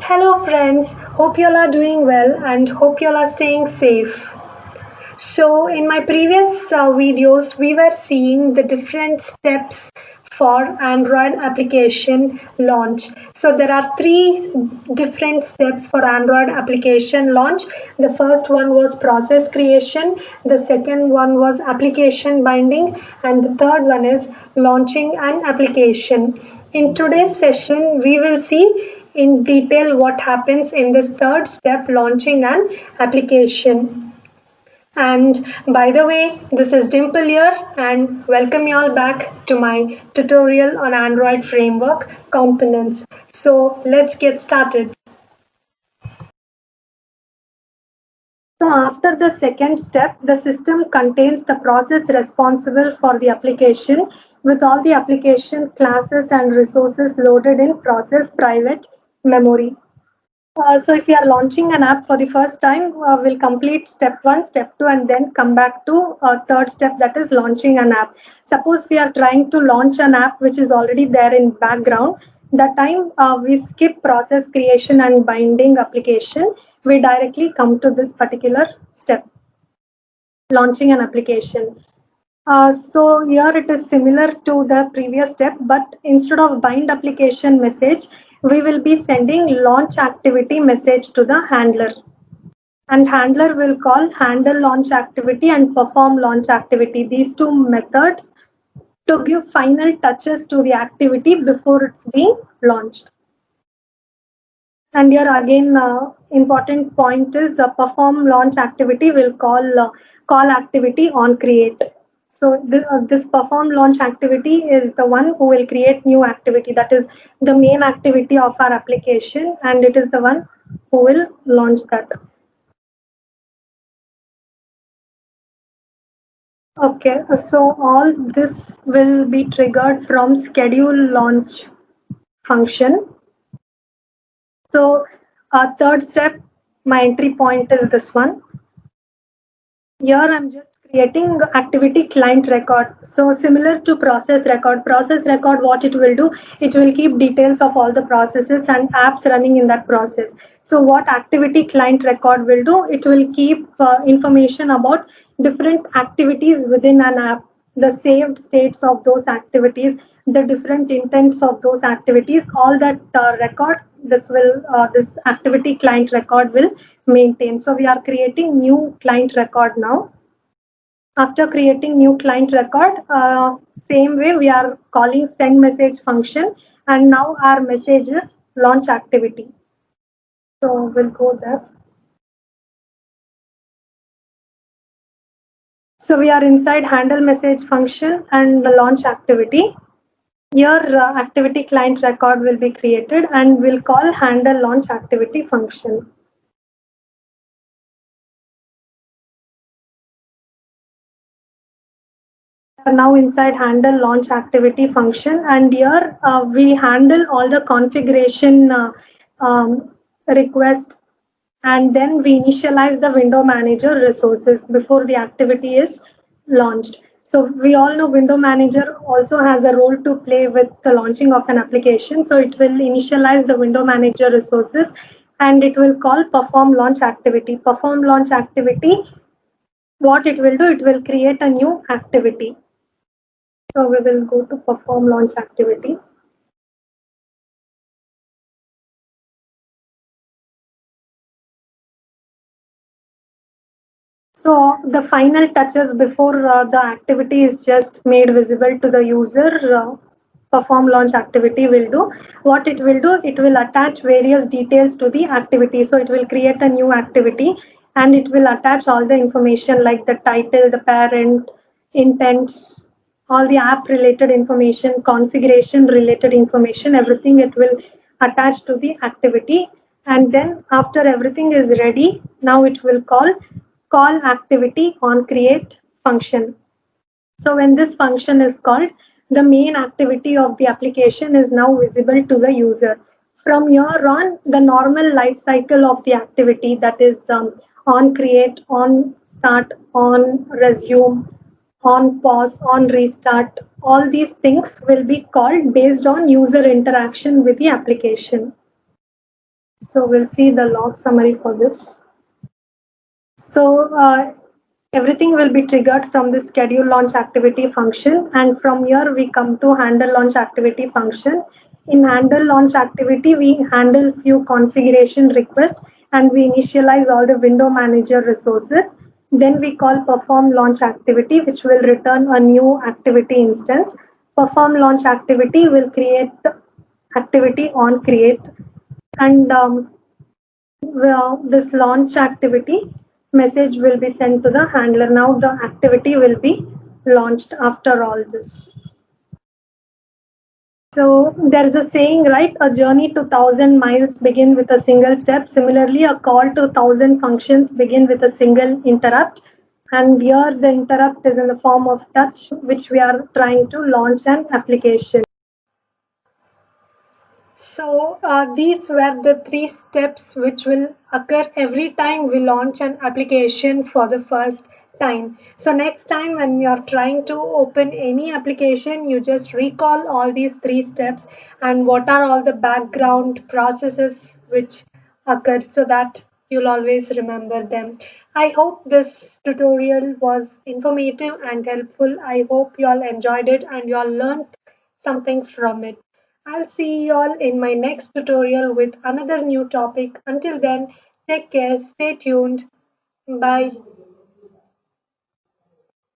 Hello, friends. Hope you all are doing well and hope you all are staying safe. So, in my previous videos, we were seeing the different steps for Android application launch. So, there are three different steps for Android application launch. The first one was process creation, the second one was application binding, and the third one is launching an application. In today's session, we will see in detail what happens in this third step, launching an application. And by the way, this is Dimple here and welcome you all back to my tutorial on Android framework components. So let's get started. So after the second step, the system contains the process responsible for the application with all the application classes and resources loaded in process private memory. So if you are launching an app for the first time, we'll complete step one, step two, and then come back to third step, that is launching an app. Suppose we are trying to launch an app which is already there in background. That time we skip process creation and binding application. We directly come to this particular step, launching an application. So here it is similar to the previous step, but instead of bind application message, we will be sending launch activity message to the handler. And handler will call handle launch activity and perform launch activity. These two methods to give final touches to the activity before it's being launched. And here again, important point is perform launch activity will call activity on create. So this perform launch activity is the one who will create new activity. That is the main activity of our application, and it is the one who will launch that. Okay, so all this will be triggered from schedule launch function. So third step, my entry point is this one. Here I'm just creating activity client record. So similar to process record, what it will do, it will keep details of all the processes and apps running in that process. So what activity client record will do, it will keep information about different activities within an app, the saved states of those activities, the different intents of those activities, all that record, this activity client record will maintain. So we are creating new client record now. After creating new client record, same way we are calling send message function, and now our message is launch activity. So we'll go there. So we are inside handle message function and the launch activity. Here activity client record will be created and we'll call handle launch activity function. Now inside handle launch activity function, and here we handle all the configuration request, and then we initialize the window manager resources before the activity is launched. So we all know window manager also has a role to play with the launching of an application. So it will initialize the window manager resources and it will call perform launch activity. Perform launch activity, what it will do, it will create a new activity. So we will go to perform launch activity. So the final touches before the activity is just made visible to the user, perform launch activity will do. What it will do, it will attach various details to the activity. So it will create a new activity and it will attach all the information like the title, the parent, intents, all the app related information, configuration related information, everything it will attach to the activity. And then after everything is ready, now it will call activity on create function. So when this function is called, the main activity of the application is now visible to the user. From here on, the normal life cycle of the activity, that is on create, on start, on resume, on pause, on restart, all these things will be called based on user interaction with the application. So we'll see the log summary for this. So everything will be triggered from the schedule launch activity function, and from here we come to handle launch activity function. In handle launch activity, we handle few configuration requests and we initialize all the window manager resources. Then we call perform launch activity, which will return a new activity instance. Perform launch activity will create activity on create, and well, this launch activity message will be sent to the handler. Now the activity will be launched after all this. So there's a saying, right? A journey to 1,000 miles begin with a single step. Similarly, a call to 1,000 functions begin with a single interrupt. And here the interrupt is in the form of touch, which we are trying to launch an application. So these were the three steps which will occur every time we launch an application for the first time. So next time when you are trying to open any application, you just recall all these three steps and what are all the background processes which occur so that you'll always remember them. I hope this tutorial was informative and helpful. I hope you all enjoyed it and you all learned something from it. I'll see you all in my next tutorial with another new topic. Until then, take care, stay tuned. Bye.